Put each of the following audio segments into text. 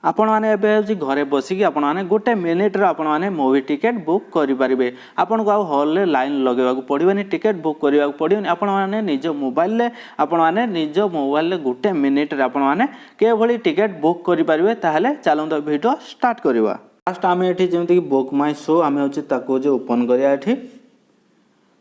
आपण मैंने घरे बसिकी आपण मैंने गोटे मिनिट्रे आपण मैंने मूवी टिकेट बुक करेंगे। आपन को आउ हॉल रे लाइन लगे पड़ोनी, टिकेट बुक करने पड़ोनी। आपण मैंने निज मोबाइल आपण मैंने निज मोबाइल गोटे मिनिट्रे आपण मैंने के भली टिकेट बुक करेंगे। ताहले चलते वीडियो स्टार्ट करवा। फास्ट आम ये जमीक बुक माई शो आम हूँ ओपन करिया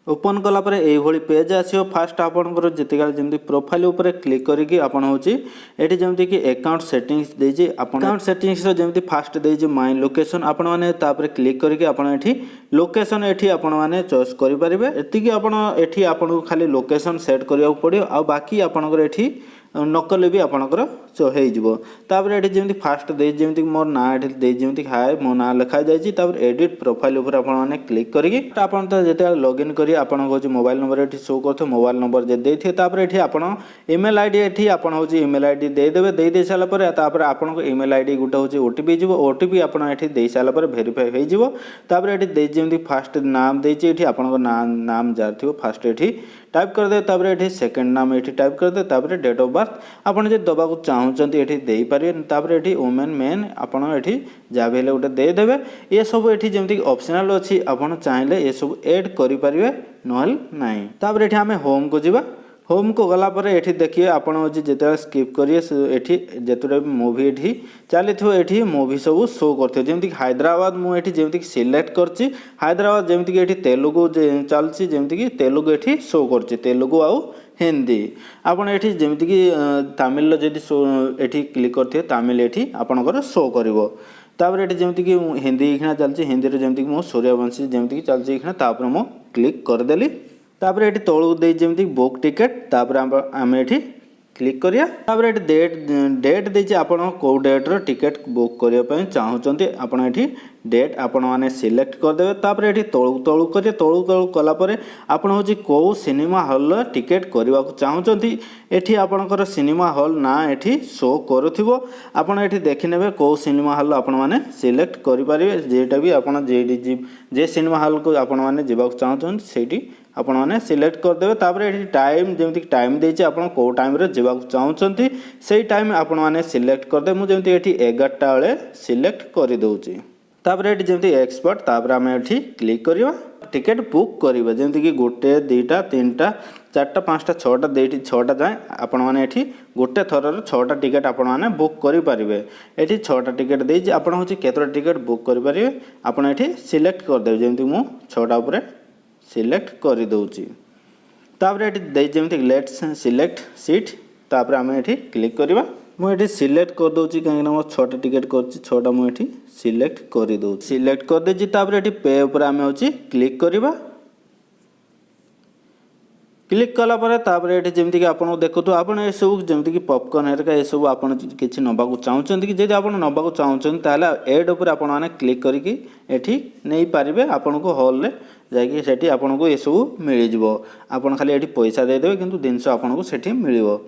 ओपन कलापर ये पेज आसो। फास्ट आपंकर जितकाल जमी प्रोफाइल उपर क्लिक करके आपड़ हूँ ये जमी कि अकाउंट सेटिंग्स देजी अकाउंट सेटिंग्स जमी फास्ट देजी माई लोकेशन आपण मैंने क्लिक करके आपड़ ये लोकेशन ये आपण मैंने चॉइस करेंगे। एति आपन को खाली लोकेशन सेट करने पड़ो आ बाकी आपंकर ये नकले भी आपंकर होपर ये जमी फास्ट दे जमी मोर ना ये जमी हाय मो ना लिखा जाए। एडिट प्रोफाइल उपर आपने क्लिक करके आपन तो जिते लॉगिन करी आपन हूँ मोबाइल नंबर ये शो कर मोबाइल नंबर जे देते ये आपन ईमेल आईडी ये आपन हूँ ईमेल आईडी देदेवे। दे सारापर आपन को ईमेल आईडी गोटे हूँ ओटीपी जी ओटीपी आपड़ ये दे सारापर भेरीफाई होपर ये जमी फास्ट नाम देती आपन नाम जार थी फास्ट ये टाइप करदे। ये सेकेंड नाम ये टाइप करदे। डेट ऑफ बर्थ आपड़ जो दबाक चाहते ये देपारे। ये वुमेन मेन आपड़ ये जहाँ भी गोटे देदेवे। ये सब ये जमी ऑप्शनल अच्छी आपड़ चाहिए ये सब ऐड करेंगे नहल नाई। ये आम होम को जीवा। होम को गलापर ये देखिए आपड़ हूँ जिते स्किप करिए जिते मूवी ये चली ये मूवी सब शो करते जमी हैदराबाद मुझे जमी सिलेक्ट कर हैदराबाद जमीक ये तेलुगु चलती जमीक तेलुगु ये शो कर तेलुगु आउ हिंदी। आपड़ ये जमीक तमिल जब शो ये क्लिक करते तमिल ये आपंकर शो कर। ये जमीक हिंदी इखना चलती हिंदी जमीक मो सूर्यवंशी जमीक चलती इखना मो क्लिक करदेली। तापर ये तौक दे जमी बुक टिकेट आम ये क्लिक करिया। ये डेट देती आपड़ कौ डेट्र टिकेट बुक करने चाहते आपड़ ये डेट आपण मैंने सिलेक्ट करदे। ये तौक करेंगे तौक कलापर आपड़ हूँ कौ सिनेमा हॉल टिकेट करने चाहते ये आपणकर सिनेमा हॉल ना ये शो करुव आपड़ ये देखने कौ सिनेमा हॉल आपण मैंने सिलेक्ट करेंगे। जेटा भी आप जे सिनेमा हॉल को आपण मैंने जावाक चाहते से आपण मैंने सिलेक्ट करदे। ये टाइम जमी टाइम देती आप कौ टाइम जावाक चाहते से टाइम आपण मैंने सिलेक्ट करदे। मुझे ये 11टा बेले सिलेक्ट करदे। ये जमी एक्सपर्ट आम ये क्लिक करवा टिकेट बुक करवा जमी कि गोटे दुईटा तीनटा चार्टा पाँचटा छटा दे छटा जाए आपण मैंने ये गोटे थर 6टा टिकेट आपण मैंने बुक करेंगे। ये 6टा टिकेट दे आपड़ हूँ केतटा टिकेट बुक करेंगे आपड़ ये सिलेक्ट करदे जमी मु 6टा उपर सिलेक्ट कर दूची। ये जमी लेट्स सिलेक्ट सीट आम ये क्लिक करवा मुझे सिलेक्ट कर दूची कहीं मोर 6टा टिकेट कर 6टा मुझे सिलेक्ट कर दो सिलेक्ट कर देची। ये पे उपर आम हूँ क्लिक करवा क्लिक कलापर ये जमी कि आपको देखो आप सब जमी पॉपकॉर्न हेरिका ये सब आप किसी नवाक चाहते कि जब आप नवाक चाहते एड उपर आप क्लिक करके नहीं पारे आपन को हॉल रे जाकि आपन को ये सब मिल जाव। आप खाली ये पैसा देदेवे कि जिनस आपन को सेठी मिलिबो।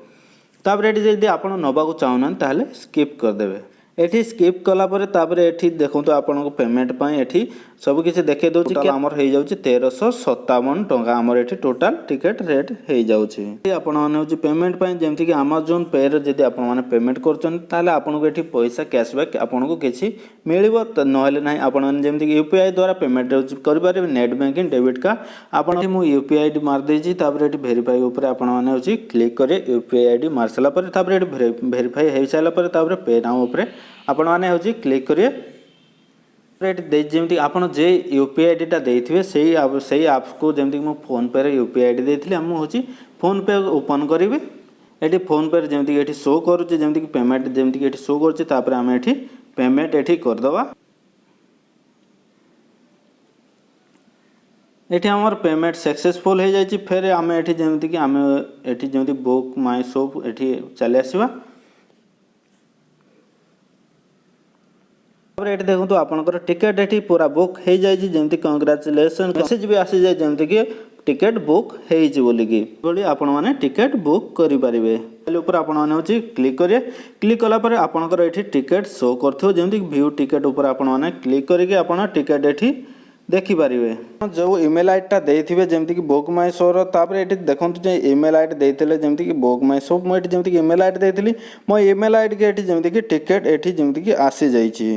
ये जब आप नवाक चाहूना ताहले स्किप करदेवे। ये स्किप कलापर ये देखो आपन को पेमेंट ये सबकि देखे दूसरी कि आमर हो जाऊँ 1357 टंका आमर ये टोटाल टिकेट रेट हो जाऊँगी। आपने पेमेंट जमीक अमेजन पे जब आपने पेमेंट कर ये पैसा कैशबैक आपन को किसी मिल ना आपमती यूपीआई द्वारा पेमेंट करेंगे। नेट बैंकिंग डेबिट कार्ड आपड़ मुझे यूपीआई डी मारदेजी ये भेरीफाई उपर आपने क्लिक करेंगे यूपीआई आई डी मार सारापर ये भेरीफाई हो सारापर पे नाउ उपर आपण मैंने हूँ क्लिक करेंगे। जमी आप जे यूपीआई आई डीटा देते से आप को जमीक मो फोन पे यूपीआई आई डी देती मुझे फोन पे ओपन करी ये फोन पे जमीक ये शो करुच्चे जमीक पेमेंट जमीक ये शो करुच्चे आम ये पेमेंट ये करदे। ये आमर पेमेंट सक्सेसफुल हो जाए। फिर आम ये जमीक आम ये जमी बुक माई शो ये चली आसवा। ये देखो तो आपंकर टिकेट ये पूरा बुक हो जाए जमी कंग्राचुलेसन मेसेज भी आसी जाए जमी कि टिकेट बुक होली आपण मैंने टिकेट बुक करेंगे। ऊपर आपण मैंने क्लिक करेंगे क्लिक कलापर आपंकर ये टिकेट शो कर जमी व्यू टिकेट ऊपर आपण मैंने क्लिक करके टिकेट ये ଦେଖିପାରିବେ। ଯେଉଁ ଇମେଲ୍ ଆଇଡ଼ିଟା ଦେଇଥିବେ ଯେମିତିକି ବୁକ୍ ମାଇ ଶୋର, ତାପରେ ଏଠି ଦେଖନ୍ତୁ ଯେ ଇମେଲ୍ ଆଇଡ଼ି ଦେଇଥିଲେ ଯେମିତିକି ବୁକ୍ ମାଇ ଶୋ, ମୁଁ ଏଠି ଯେମିତିକି ଇମେଲ୍ ଆଇଡ଼ି ଦେଇଥିଲି ମୋ ଇମେଲ୍ ଆଇଡ଼ିକି ଏଠି ଯେମିତିକି ଟିକେଟ୍ ଏଠି ଯେମିତିକି ଆସିଯାଇଛି।